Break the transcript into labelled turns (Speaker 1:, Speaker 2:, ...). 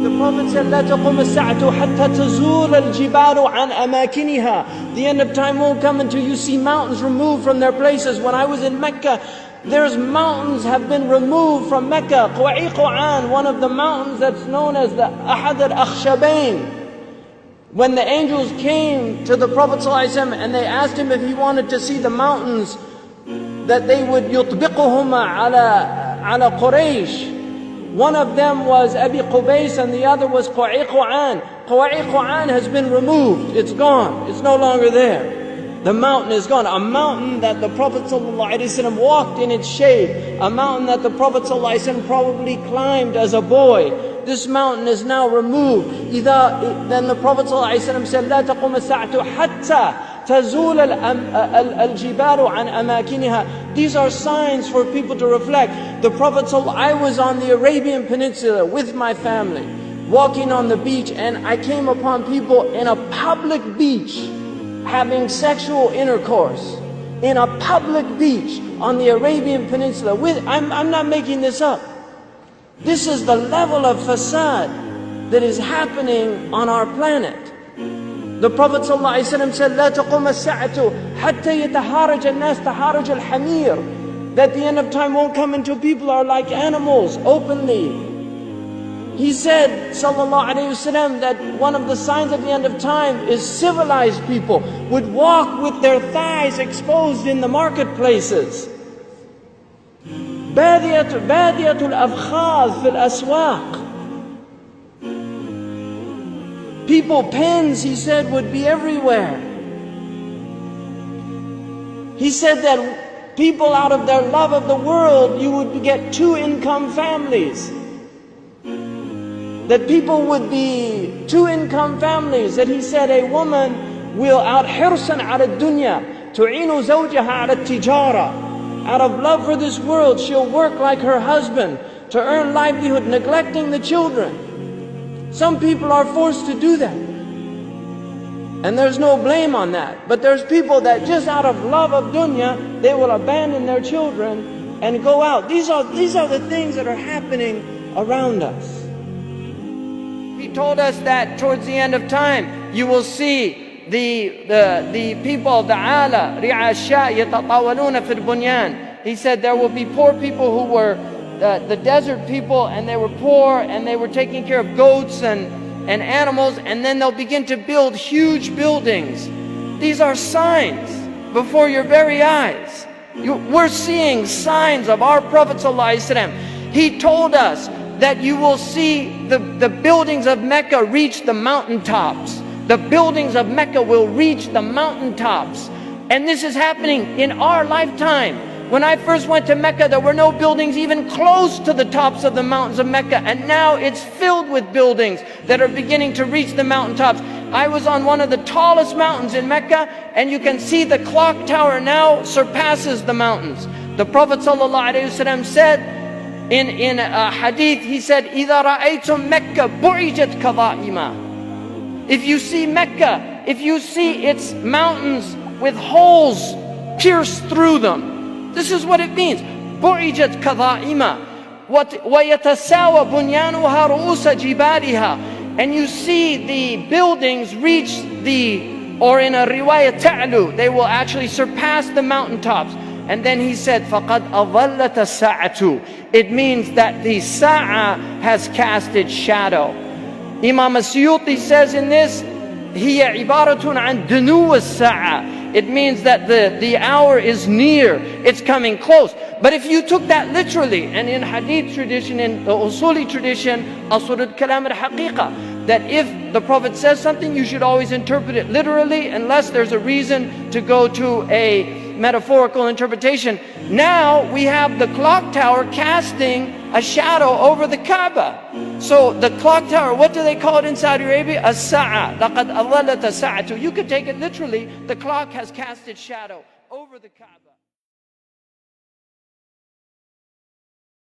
Speaker 1: The Prophet said, لا تقوم الساعة حتى تزول الجبال عن أماكنها. The end of time won't come until you see mountains removed from their places. When I was in Mecca, there's mountains have been removed from Mecca. Quwa'iqu'an, one of the mountains that's known as the Ahad al-Akhshabain. When the angels came to the Prophet ﷺ and they asked him if he wanted to see the mountains that they would يطبقهما على Quraysh. One of them was Abi Qubays and the other was Quwa'iqu'an. Quwa'iqu'an has been removed. It's gone. It's no longer there. The mountain is gone. A mountain that the Prophet ﷺ walked in its shade. A mountain that the Prophet ﷺ probably climbed as a boy. This mountain is now removed. Then the Prophet ﷺ said, لا تقوم الساعة حتى تزول الجبال عن أماكنها. These are signs for people to reflect. The Prophet I was on the Arabian Peninsula with my family, walking on the beach, and I came upon people in a public beach having sexual intercourse. In a public beach on the Arabian Peninsula. I'm not making this up. This is the level of fasad that is happening on our planet. The Prophet ﷺ said, لا تقوم الساعة حتى يتحارج الناس تحارج الحمير. That the end of time won't come until people are like animals openly. He said, sallallahu alayhi wasallam, that one of the signs of the end of time is civilized people would walk with their thighs exposed in the marketplaces. بادية الأفخاذ في الأسواق. People, pens, he said, would be everywhere. He said that people, out of their love of the world, you would get two-income families. That people would be two-income families. That he said a woman will out حرصا على الدنيا تعين زوجها على التجارة. Out of love for this world, she'll work like her husband to earn livelihood, neglecting the children. Some people are forced to do that. And there's no blame on that. But there's people that just out of love of dunya, they will abandon their children and go out. These are the things that are happening around us. He told us that towards the end of time, you will see the people, the ala, ri'asha, yatatawaluna fil bunyan. He said there will be poor people who were the desert people, and they were poor, and they were taking care of goats and animals, and then they'll begin to build huge buildings. These are signs before your very eyes. We're seeing signs of our Prophet ﷺ. He told us that you will see the buildings of Mecca reach the mountaintops. The buildings of Mecca will reach the mountaintops. And this is happening in our lifetime. When I first went to Mecca, there were no buildings even close to the tops of the mountains of Mecca. And now it's filled with buildings that are beginning to reach the mountaintops. I was on one of the tallest mountains in Mecca, and you can see the clock tower now surpasses the mountains. The Prophet ﷺ said in a hadith, he said, إِذَا رَأَيْتُمْ مَكَّةَ بُعِجَتْ كَظَائِمًا. If you see Mecca, if you see its mountains with holes pierced through them, this is what it means. بُعِجَتْ كَظَائِمًا وَيَتَسَاوَى بُنْيَانُهَا رُؤُوسَ جِبَالِهَا. And you see the buildings reach or in a riwayah ta'lu, they will actually surpass the mountaintops. And then he said, فَقَدْ أَظَلَّتَ السَّاعَةُ. It means that the sa'a has cast its shadow. Imam As-Suyuti says in this, هِيَ عِبَارَةٌ عَنْ دُنُوَ السَّاعَةِ. It means that the hour is near, it's coming close. But if you took that literally, and in hadith tradition, in the usuli tradition, asr al-kalam al-haqiqa, that if the Prophet says something, you should always interpret it literally, unless there's a reason to go to a metaphorical interpretation. Now we have the clock tower casting a shadow over the Kaaba. So the clock tower, what do they call it in Saudi Arabia? As-sa'a. لَقَدْ أَظَلَّتَ السَّاعَةُ. You could take it literally. The clock has cast its shadow over the Kaaba.